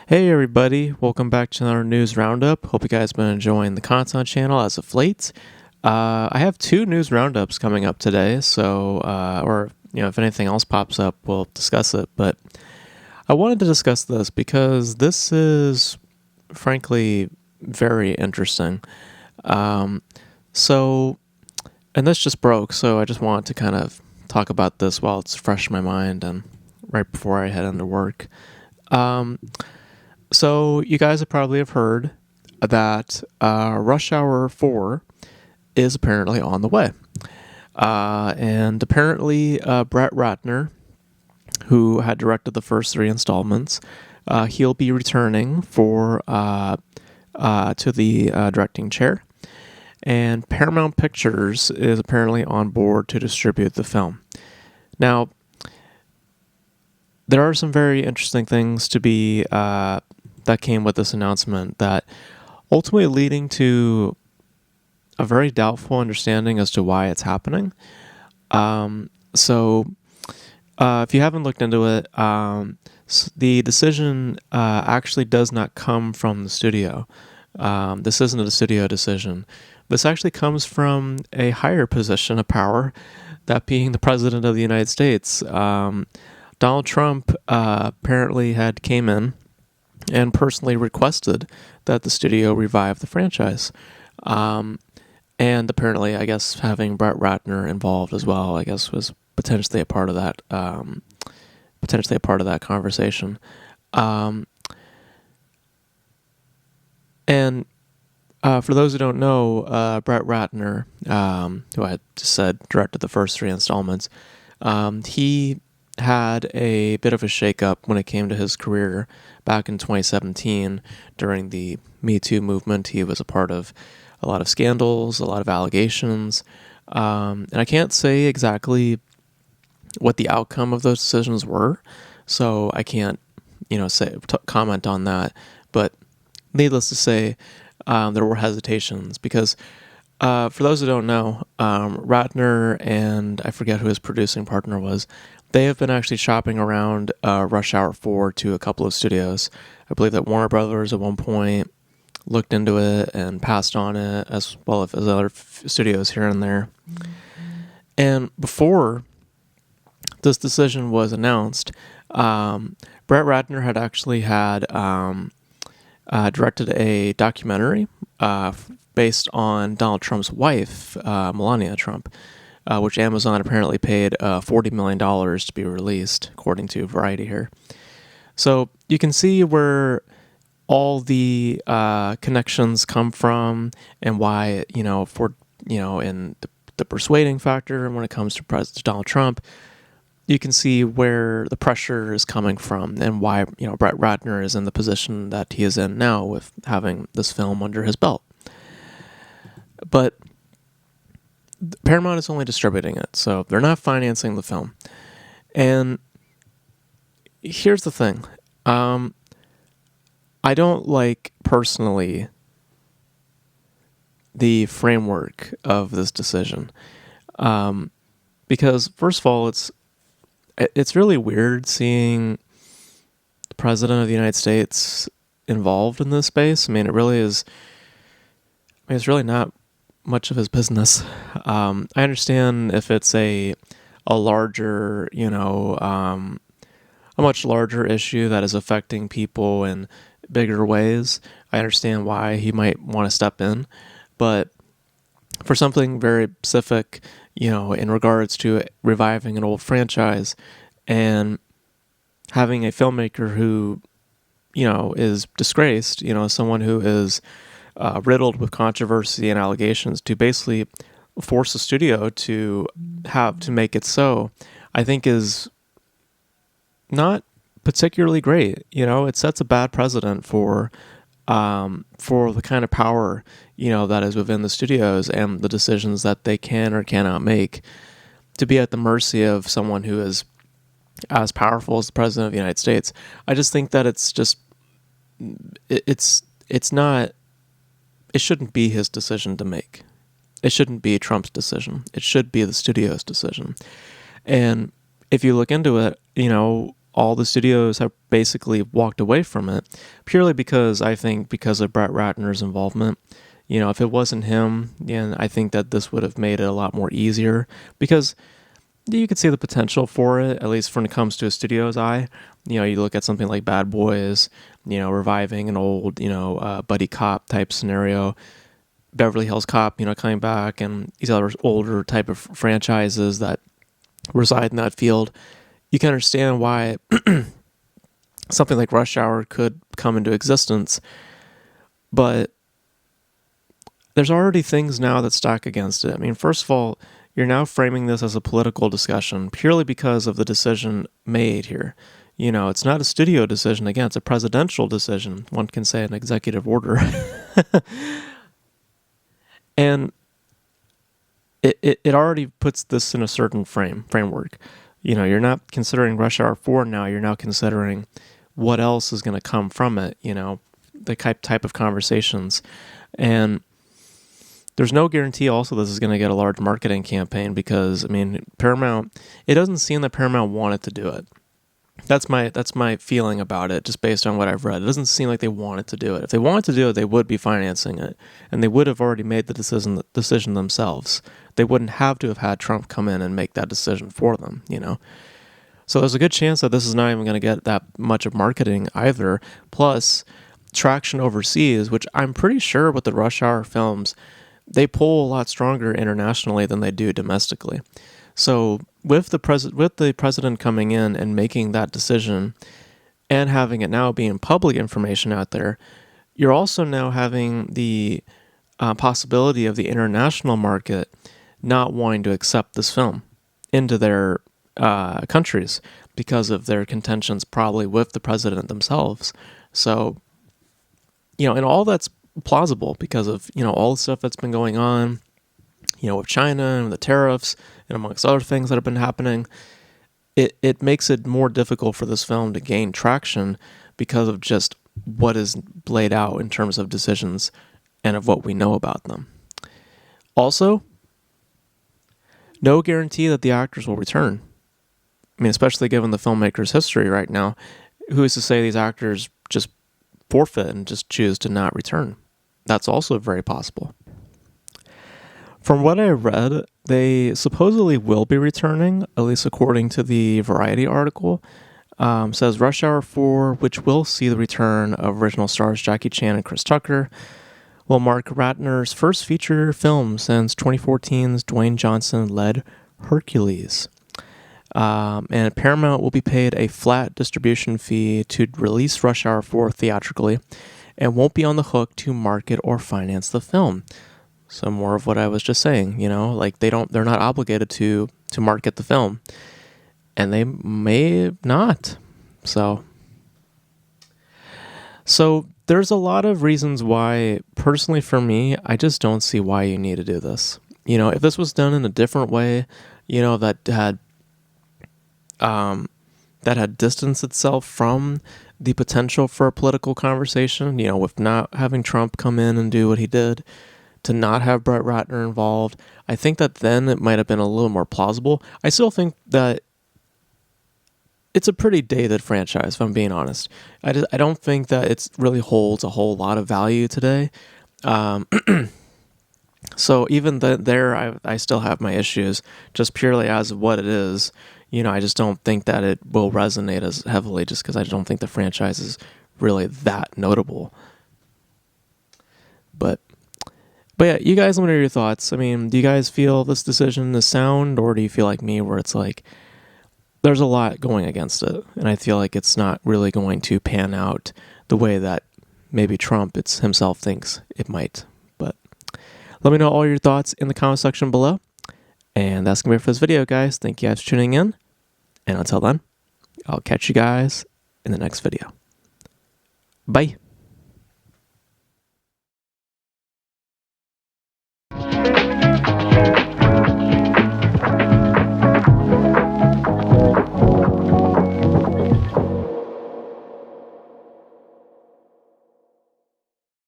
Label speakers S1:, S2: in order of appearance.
S1: Hey everybody, welcome back to another news roundup. Hope you guys been enjoying the content channel as of late. I have two news roundups coming up today, if anything else pops up, we'll discuss it. But I wanted to discuss this because this is, frankly, very interesting. Um, so, and this just broke, so I just wanted to kind of talk about this while it's fresh in my mind and right before I head into work. Um, So you guys have probably heard that Rush Hour 4 is apparently on the way. And apparently Brett Ratner, who had directed the first three installments, he'll be returning to the directing chair. And Paramount Pictures is apparently on board to distribute the film. Now, there are some very interesting things that came with this announcement that ultimately leading to a very doubtful understanding as to why it's happening. If you haven't looked into it, the decision actually does not come from the studio. This isn't a studio decision. This actually comes from a higher position of power, that being the President of the United States. Donald Trump apparently had came in and personally requested that the studio revive the franchise. And apparently, I guess, having Brett Ratner involved as well, I guess, was potentially a part of that, conversation. For those who don't know, Brett Ratner, who I just said directed the first three installments, he had a bit of a shakeup when it came to his career back in 2017 during the Me Too movement. He was a part of a lot of scandals, a lot of allegations, and I can't say exactly what the outcome of those decisions were, so I can't, comment on that. But needless to say, there were hesitations because, for those who don't know, Ratner and I forget who his producing partner was. They have been actually shopping around Rush Hour 4 to a couple of studios. I believe that Warner Brothers at one point looked into it and passed on it, as well as other studios here and there. And before this decision was announced, Brett Ratner had actually directed a documentary based on Donald Trump's wife, Melania Trump, which Amazon apparently paid $40 million to be released, according to Variety here. So you can see where all the connections come from and why, in the persuading factor and when it comes to President Donald Trump, you can see where the pressure is coming from and why, Brett Ratner is in the position that he is in now with having this film under his belt. But Paramount is only distributing it, so they're not financing the film. And here's the thing. I don't like, personally, the framework of this decision. Because, first of all, it's really weird seeing the President of the United States involved in this space. I mean, it really is. It's really not much of his business. I understand if it's a larger, a much larger issue that is affecting people in bigger ways. I understand why he might want to step in, but for something very specific, in regards to reviving an old franchise and having a filmmaker who, is disgraced, someone who is riddled with controversy and allegations, to basically force the studio to make it so, I think is not particularly great. It sets a bad precedent for the kind of power, that is within the studios and the decisions that they can or cannot make, to be at the mercy of someone who is as powerful as the President of the United States. I just think that it's not. It shouldn't be his decision to make. It shouldn't be Trump's decision. It should be the studio's decision. And if you look into it, all the studios have basically walked away from it, purely because I think because of Brett Ratner's involvement. You know, if it wasn't him, then I think that this would have made it a lot more easier, because you could see the potential for it, at least when it comes to a studio's eye. You know, you look at something like Bad Boys, you know, reviving an old, you know, buddy cop type scenario, Beverly Hills Cop, you know, coming back, and these other older type of franchises that reside in that field. You can understand why something like Rush Hour could come into existence, but there's already things now that stack against it. I mean, first of all, you're now framing this as a political discussion purely because of the decision made here. You know, it's not a studio decision. Again, it's a presidential decision. One can say an executive order. And it already puts this in a certain framework. You know, you're not considering Rush Hour 4 now. You're now considering what else is going to come from it, you know, the type of conversations. And there's no guarantee also this is going to get a large marketing campaign, because, I mean, Paramount, it doesn't seem that Paramount wanted to do it. That's my feeling about it, just based on what I've read. It doesn't seem like they wanted to do it. If they wanted to do it, they would be financing it, and they would have already made the decision themselves. They wouldn't have to have had Trump come in and make that decision for them, you know. So there's a good chance that this is not even going to get that much of marketing either. Plus, traction overseas, which I'm pretty sure with the Rush Hour films, they pull a lot stronger internationally than they do domestically. So with the president coming in and making that decision, and having it now being public information out there, you're also now having the possibility of the international market not wanting to accept this film into their countries because of their contentions probably with the president themselves. So, you know, and all that's plausible because of, you know, all the stuff that's been going on, you know, with China and the tariffs and amongst other things that have been happening. It makes it more difficult for this film to gain traction because of just what is laid out in terms of decisions and of what we know about them. Also, no guarantee that the actors will return. I mean, especially given the filmmaker's history right now, who is to say these actors just forfeit and just choose to not return? That's also very possible. From what I read, they supposedly will be returning, at least according to the Variety article. Says Rush Hour 4, which will see the return of original stars Jackie Chan and Chris Tucker, will mark Ratner's first feature film since 2014's Dwayne Johnson-led Hercules. And Paramount will be paid a flat distribution fee to release Rush Hour 4 theatrically, and won't be on the hook to market or finance the film. So more of what I was just saying, you know, like they're not obligated to market the film, and they may not. So there's a lot of reasons why, personally for me, I just don't see why you need to do this. You know, if this was done in a different way, you know, that had distanced itself from the potential for a political conversation, you know, with not having Trump come in and do what he did, to not have Brett Ratner involved, I think that then it might have been a little more plausible. I still think that it's a pretty dated franchise, if I'm being honest. I don't think that it really holds a whole lot of value today. So even there, I still have my issues, just purely as of what it is. You know, I just don't think that it will resonate as heavily, just because I don't think the franchise is really that notable. But yeah, you guys, let me know your thoughts. I mean, do you guys feel this decision is sound, or do you feel like me, where it's like there's a lot going against it, and I feel like it's not really going to pan out the way that maybe Trump himself thinks it might? But let me know all your thoughts in the comment section below. And that's going to be it for this video, guys. Thank you guys for tuning in. And until then, I'll catch you guys in the next video. Bye.